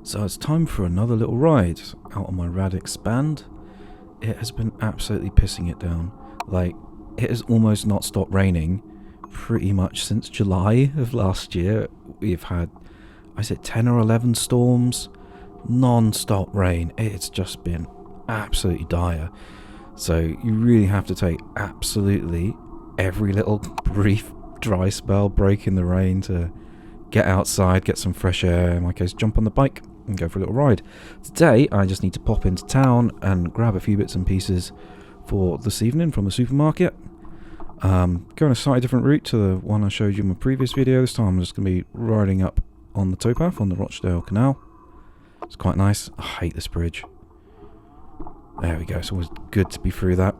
So it's time for another little ride out on my rad expand. It has been absolutely pissing it down. Like, it has almost not stopped raining pretty much since July of last year. We've had, 10 or 11 storms, non-stop rain. It's just been absolutely dire. So you really have to take absolutely every little brief dry spell, break in the rain to get outside, get some fresh air, in my case jump on the bike and go for a little ride. Today I just need to pop into town and grab a few bits and pieces for this evening from the supermarket. Going a slightly different route to the one I showed you in my previous video. This time I'm just going to be riding up on the towpath on the Rochdale Canal. It's quite nice. I hate this bridge. There we go, it's always good to be through that.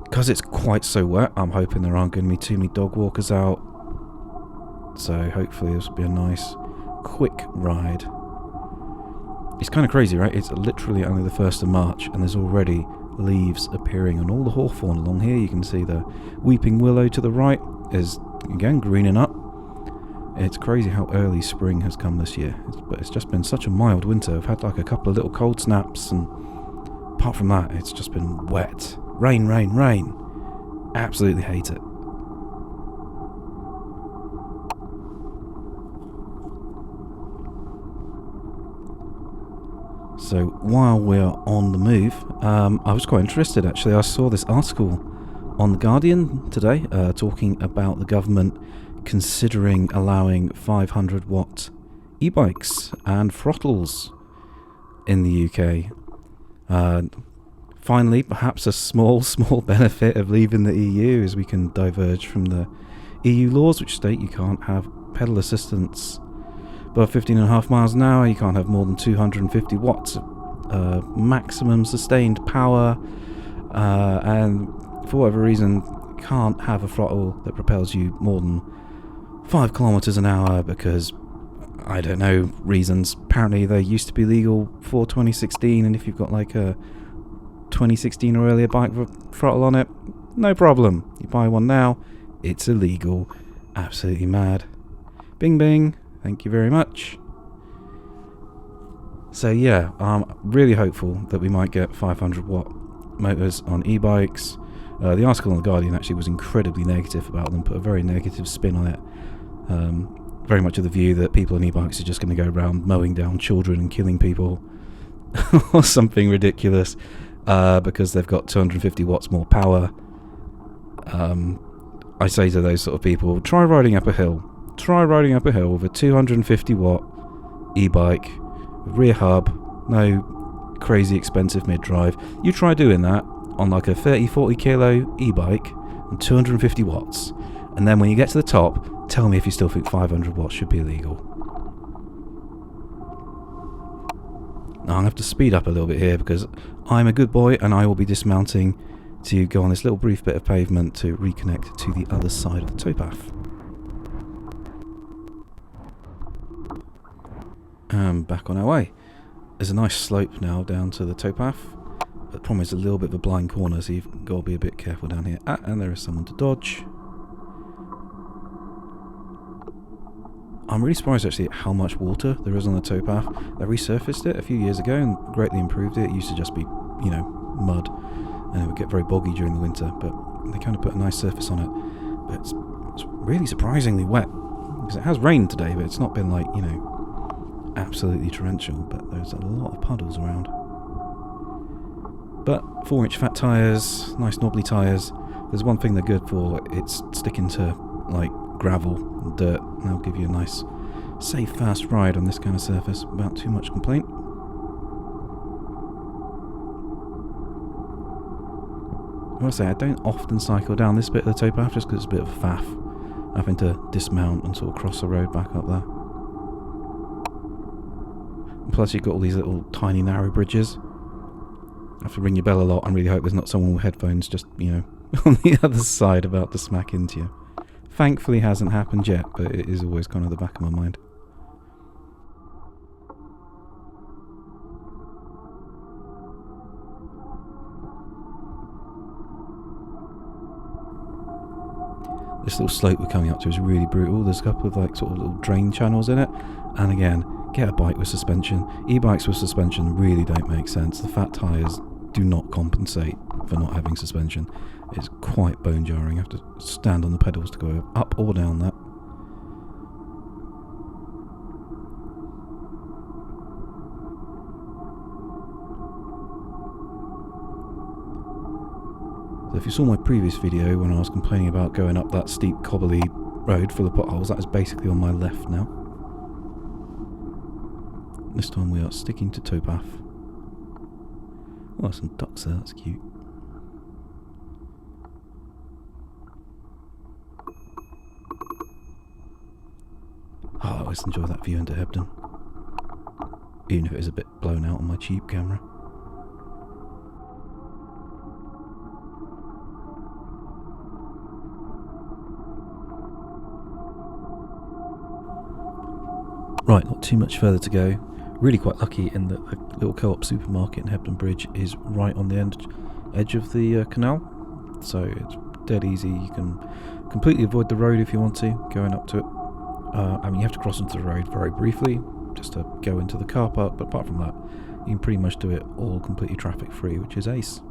Because it's quite so wet, I'm hoping there aren't going to be too many dog walkers out. So hopefully this will be a nice, quick ride. It's kind of crazy, right? It's literally only the 1st of March and there's already leaves appearing on all the hawthorn along here. You can see the weeping willow to the right is, again, greening up. It's crazy how early spring has come this year. But it's just been such a mild winter. I've had like a couple of little cold snaps, and apart from that, it's just been wet. Rain, rain, rain. Absolutely hate it. So while we're on the move, I was quite interested actually. I saw this article on The Guardian today talking about the government considering allowing 500 watt e-bikes and throttles in the UK. Finally, perhaps a small benefit of leaving the EU is we can diverge from the EU laws which state you can't have pedal assistance above 15.5 miles an hour, you can't have more than 250 watts maximum sustained power, and for whatever reason can't have a throttle that propels you more than 5 kilometers an hour because, I don't know, reasons. Apparently they used to be legal for 2016, and if you've got like a 2016 or earlier bike with a throttle on it, no problem. You buy one now, it's illegal. Absolutely mad. Bing bing. Thank you very much. So yeah, I'm really hopeful that we might get 500 watt motors on e-bikes. The article on The Guardian actually was incredibly negative about them, put a very negative spin on it. Very much of the view that people on e-bikes are just going to go around mowing down children and killing people or something ridiculous because they've got 250 watts more power. I say to those sort of people, try riding up a hill. Try riding up a hill with a 250 watt e-bike, rear hub, no crazy expensive mid-drive. You try doing that on like a 30-40 kilo e-bike and 250 watts. And then when you get to the top, tell me if you still think 500 watts should be illegal. Now I'm going to have to speed up a little bit here because I'm a good boy and I will be dismounting to go on this little brief bit of pavement to reconnect to the other side of the towpath. Back on our way. There's a nice slope now down to the towpath. The problem is a little bit of a blind corner, so you've got to be a bit careful down here. And there is someone to dodge. I'm really surprised actually at how much water there is on the towpath. They resurfaced it a few years ago and greatly improved it. It used to just be, mud, and it would get very boggy during the winter, but they kind of put a nice surface on it. But it's really surprisingly wet, because it has rained today, but it's not been like, absolutely torrential, but there's a lot of puddles around. But 4-inch fat tyres, nice knobbly tyres. There's one thing they're good for, it's sticking to like gravel and dirt, and they'll give you a nice safe fast ride on this kind of surface without too much complaint. I want to say I don't often cycle down this bit of the towpath just because it's a bit of a faff having to dismount and sort of cross the road back up there. Plus you've got all these little tiny narrow bridges. I have to ring your bell a lot and really hope there's not someone with headphones just, on the other side about to smack into you. Thankfully hasn't happened yet, but it is always kind of the back of my mind. This little slope we're coming up to is really brutal. There's a couple of like sort of little drain channels in it, and again, get a bike with suspension. E-bikes with suspension really don't make sense. The fat tyres do not compensate for not having suspension. It's quite bone jarring. You have to stand on the pedals to go up or down that. So if you saw my previous video when I was complaining about going up that steep cobbly road full of potholes, that is basically on my left now. This time we are sticking to towpath. Oh, some ducks there, that's cute. Oh, I always enjoy that view into Hebden. Even if it is a bit blown out on my cheap camera. Right, not too much further to go. Really quite lucky in that the little co-op supermarket in Hebden Bridge is right on the edge of the canal. So it's dead easy. You can completely avoid the road if you want to, going up to it. I mean, you have to cross into the road very briefly, just to go into the car park, but apart from that, you can pretty much do it all completely traffic free, which is ace.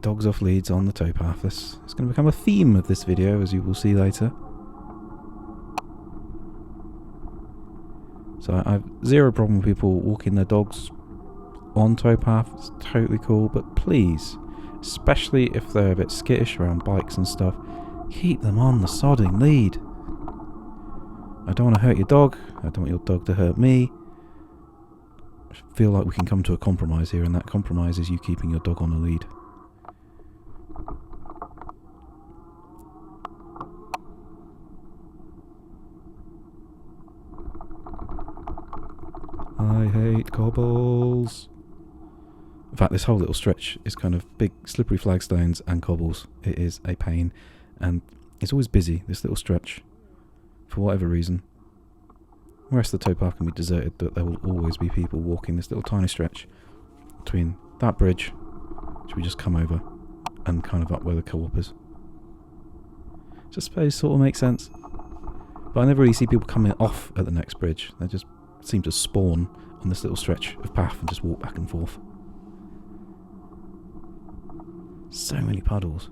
Dogs off leads on the towpath. This is going to become a theme of this video, as you will see later. So I have zero problem with people walking their dogs on towpath. It's totally cool, but please, especially if they're a bit skittish around bikes and stuff, keep them on the sodding lead. I don't want to hurt your dog. I don't want your dog to hurt me. I feel like we can come to a compromise here, and that compromise is you keeping your dog on the lead. I hate cobbles. In fact, this whole little stretch is kind of big slippery flagstones and cobbles. It is a pain, and it's always busy, this little stretch, for whatever reason. The rest of the towpath can be deserted, but there will always be people walking this little tiny stretch between that bridge, which we just come over, and kind of up where the co-op is. Which I suppose sort of makes sense. But I never really see people coming off at the next bridge. They just seem to spawn on this little stretch of path and just walk back and forth. So many puddles.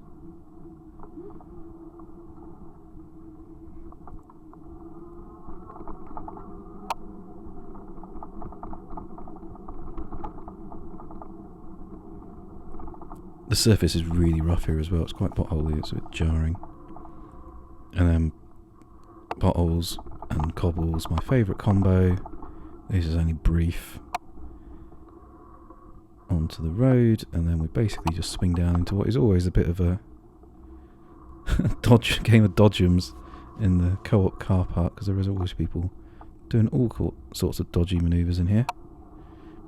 The surface is really rough here as well. It's quite potholey, it's a bit jarring. And then potholes and cobbles, my favourite combo. This is only brief. Onto the road, and then we basically just swing down into what is always a bit of a game of dodgems in the co-op car park, because there is always people doing all sorts of dodgy manoeuvres in here.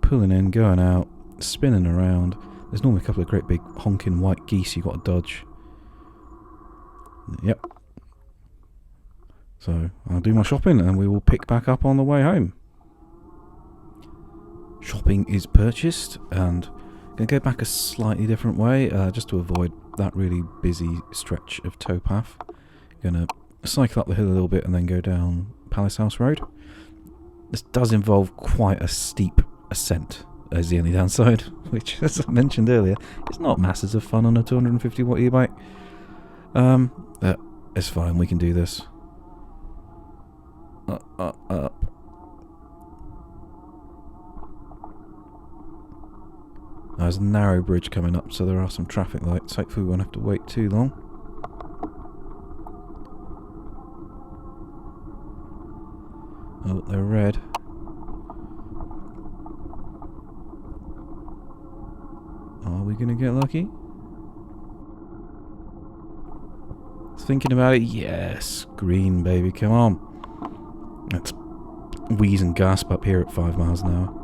Pulling in, going out, spinning around. There's normally a couple of great big honking white geese you got to dodge. Yep. So I'll do my shopping and we will pick back up on the way home. Shopping is purchased, and I'm going to go back a slightly different way, just to avoid that really busy stretch of towpath. Going to cycle up the hill a little bit and then go down Palace House Road. This does involve quite a steep ascent, as the only downside, which, as I mentioned earlier, is not masses of fun on a 250 watt e-bike. But it's fine, we can do this. Up. There's a narrow bridge coming up, so there are some traffic lights. Hopefully we won't have to wait too long. Oh, they're red. Are we going to get lucky? Thinking about it, yes. Green, baby, come on. Let's wheeze and gasp up here at 5 miles an hour.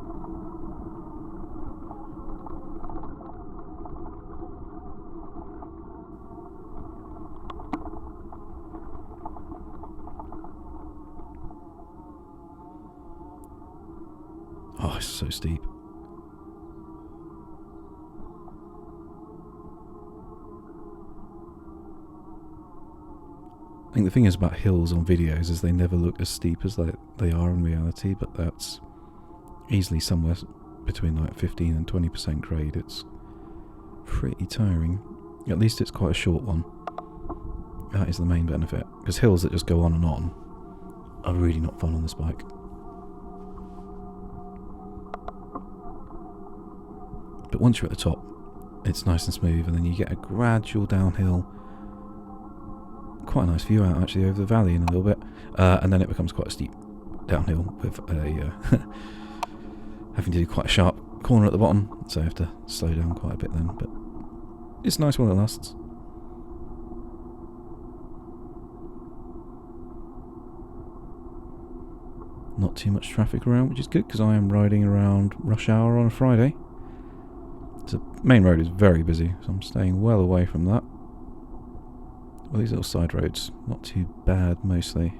Oh, it's so steep. I think the thing is about hills on videos is they never look as steep as they are in reality, but that's easily somewhere between like 15 and 20% grade. It's pretty tiring. At least it's quite a short one. That is the main benefit, because hills that just go on and on are really not fun on this bike. But once you're at the top, it's nice and smooth, and then you get a gradual downhill. Quite a nice view out actually over the valley in a little bit, and then it becomes quite a steep downhill with a having to do quite a sharp corner at the bottom, so I have to slow down quite a bit then, but it's nice while it lasts. Not too much traffic around, which is good because I am riding around rush hour on a Friday. The main road is very busy, so I'm staying well away from that. Well, these little side roads, not too bad mostly.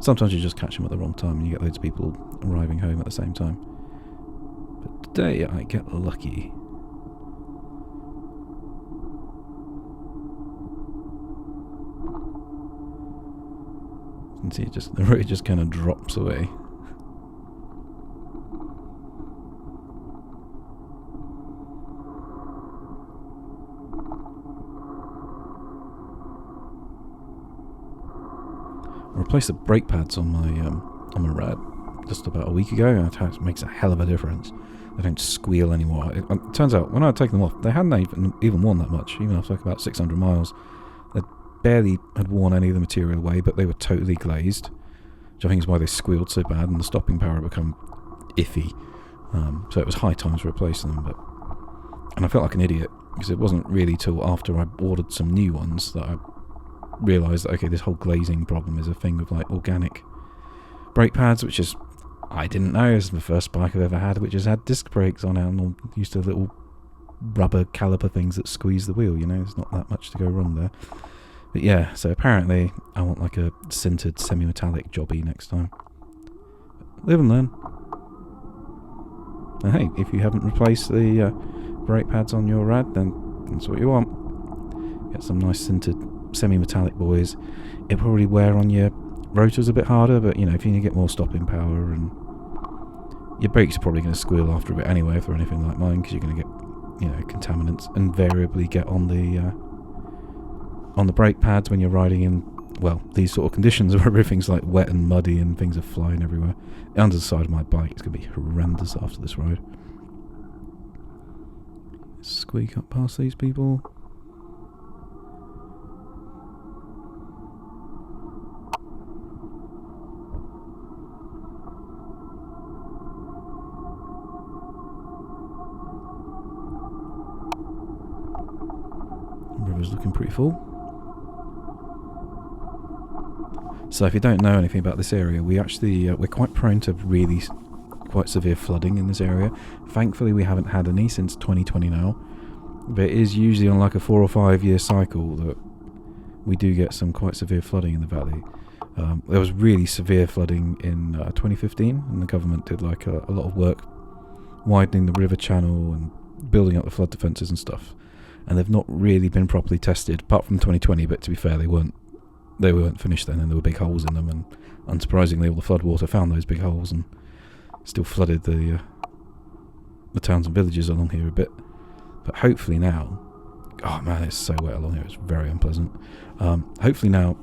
Sometimes you just catch them at the wrong time and you get loads of people arriving home at the same time. But today I get lucky. You can see the road just kind of drops away. I replaced the brake pads on my rad just about a week ago, and it makes a hell of a difference. They don't squeal anymore. It turns out when I take them off, they hadn't even worn that much, even after like about 600 miles. They barely had worn any of the material away, but they were totally glazed, which I think is why they squealed so bad, and the stopping power had become iffy. So it was high time to replace them, and I felt like an idiot, because it wasn't really till after I ordered some new ones that I realised that, okay, this whole glazing problem is a thing with like organic brake pads, which is, I didn't know, this is the first bike I've ever had which has had disc brakes on it, and I'm used to little rubber caliper things that squeeze the wheel, there's not that much to go wrong there. But yeah, so apparently I want like a sintered semi-metallic jobby next time. Live and learn. And hey, if you haven't replaced the brake pads on your rad, then that's what you want. Get some nice sintered semi-metallic boys. It probably wear on your rotors a bit harder, but if you need to get more stopping power, and your brakes are probably going to squeal after a bit anyway if they're anything like mine, because you're going to get contaminants invariably get on the brake pads when you're riding in these sort of conditions where everything's like wet and muddy and things are flying everywhere. Under the side of my bike, it's going to be horrendous after this ride. Squeak up past these people. River's looking pretty full. So if you don't know anything about this area, we actually we're quite prone to really quite severe flooding in this area. Thankfully we haven't had any since 2020 now, but it is usually on like a 4 or 5 year cycle that we do get some quite severe flooding in the valley. There was really severe flooding in 2015, and the government did like a lot of work widening the river channel and building up the flood defences and stuff, and they've not really been properly tested apart from 2020, but to be fair, they weren't finished then, and there were big holes in them, and unsurprisingly all the flood water found those big holes and still flooded the towns and villages along here a bit. But hopefully now, oh man, it's so wet along here, it's very unpleasant. Hopefully now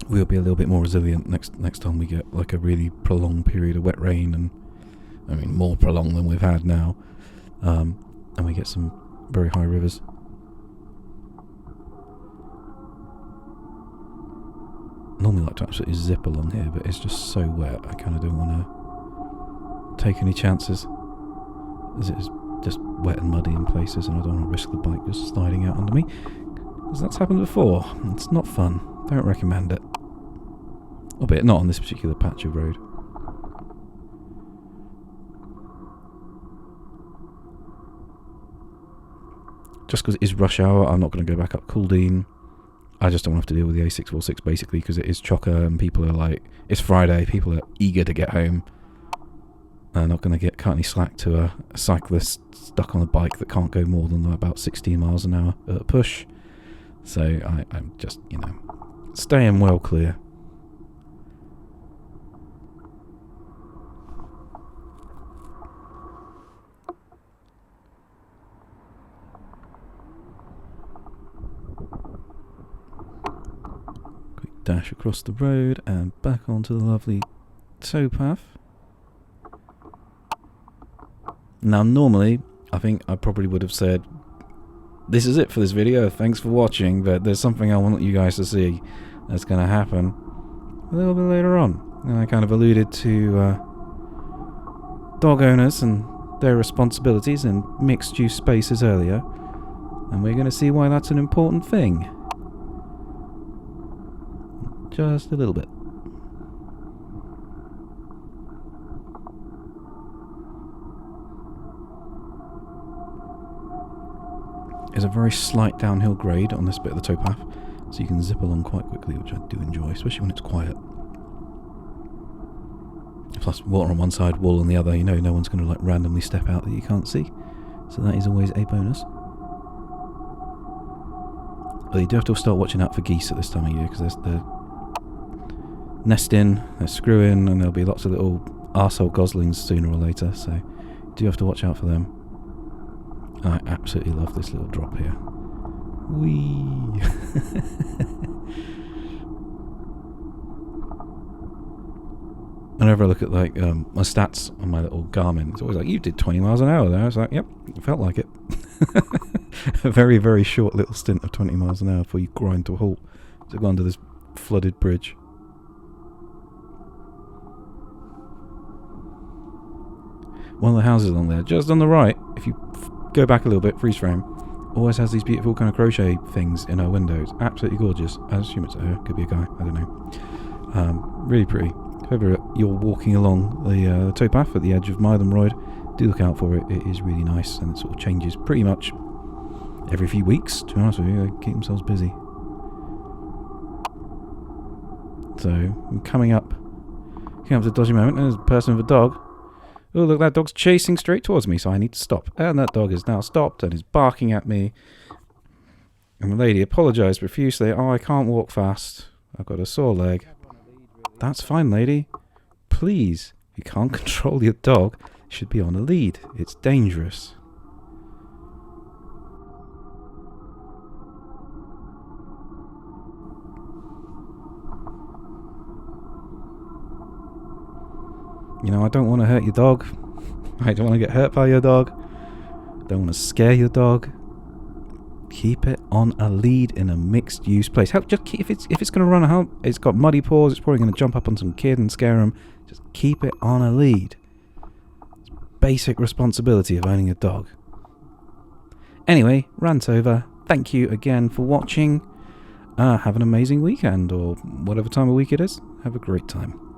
we'll be a little bit more resilient next time we get like a really prolonged period of wet rain, and I mean more prolonged than we've had now, and we get some very high rivers. Normally like to absolutely zip along here, but it's just so wet I kind of don't want to take any chances, as it is just wet and muddy in places, and I don't want to risk the bike just sliding out under me, because that's happened before. It's not fun. Don't recommend it. Albeit not on this particular patch of road. Just because it is rush hour, I'm not going to go back up Couldine. I just don't want to have to deal with the A646 basically, because it is chocker and people are like, it's Friday, people are eager to get home. They're not going to cut any slack to a cyclist stuck on a bike that can't go more than about 16 miles an hour at a push. So I'm just, Staying well clear. Quick dash across the road and back onto the lovely towpath. Now normally, I think I probably would have said, this is it for this video, thanks for watching, but there's something I want you guys to see that's going to happen a little bit later on. And I kind of alluded to dog owners and their responsibilities in mixed-use spaces earlier, and we're going to see why that's an important thing. Just a little bit. There's a very slight downhill grade on this bit of the towpath, so you can zip along quite quickly, which I do enjoy, especially when it's quiet. Plus, water on one side, wall on the other, you know no one's going to like randomly step out that you can't see, so that is always a bonus. But you do have to start watching out for geese at this time of year, because they're nesting, they're screwing, and there'll be lots of little arsehole goslings sooner or later, so you do have to watch out for them. I absolutely love this little drop here. Whee! Whenever I look at like my stats on my little Garmin, it's always like, you did 20 miles an hour there. I was like, yep, it felt like it. A very, very short little stint of 20 miles an hour before you grind to a halt to go under this flooded bridge. One of the houses along there, just on the right, if you go back a little bit, freeze frame, always has these beautiful kind of crochet things in her windows. Absolutely gorgeous. I assume it's her. Could be a guy. I don't know. Really pretty. If ever you're walking along the towpath at the edge of Mytham Road, do look out for it. It is really nice, and it sort of changes pretty much every few weeks, to be honest with you. They keep themselves busy. So, I'm coming up to the dodgy moment, and there's a person with a dog. Oh, look, that dog's chasing straight towards me, so I need to stop. And that dog is now stopped and is barking at me. And the lady apologised profusely. Oh, I can't walk fast. I've got a sore leg. That's fine, lady. Please, if you can't control your dog, you should be on a lead. It's dangerous. You know, I don't want to hurt your dog. I don't want to get hurt by your dog. I don't want to scare your dog. Keep it on a lead in a mixed-use place. Just keep, if it's going to run out, it's got muddy paws. It's probably going to jump up on some kid and scare him. Just keep it on a lead. It's basic responsibility of owning a dog. Anyway, rant over. Thank you again for watching. Have an amazing weekend, or whatever time of week it is. Have a great time.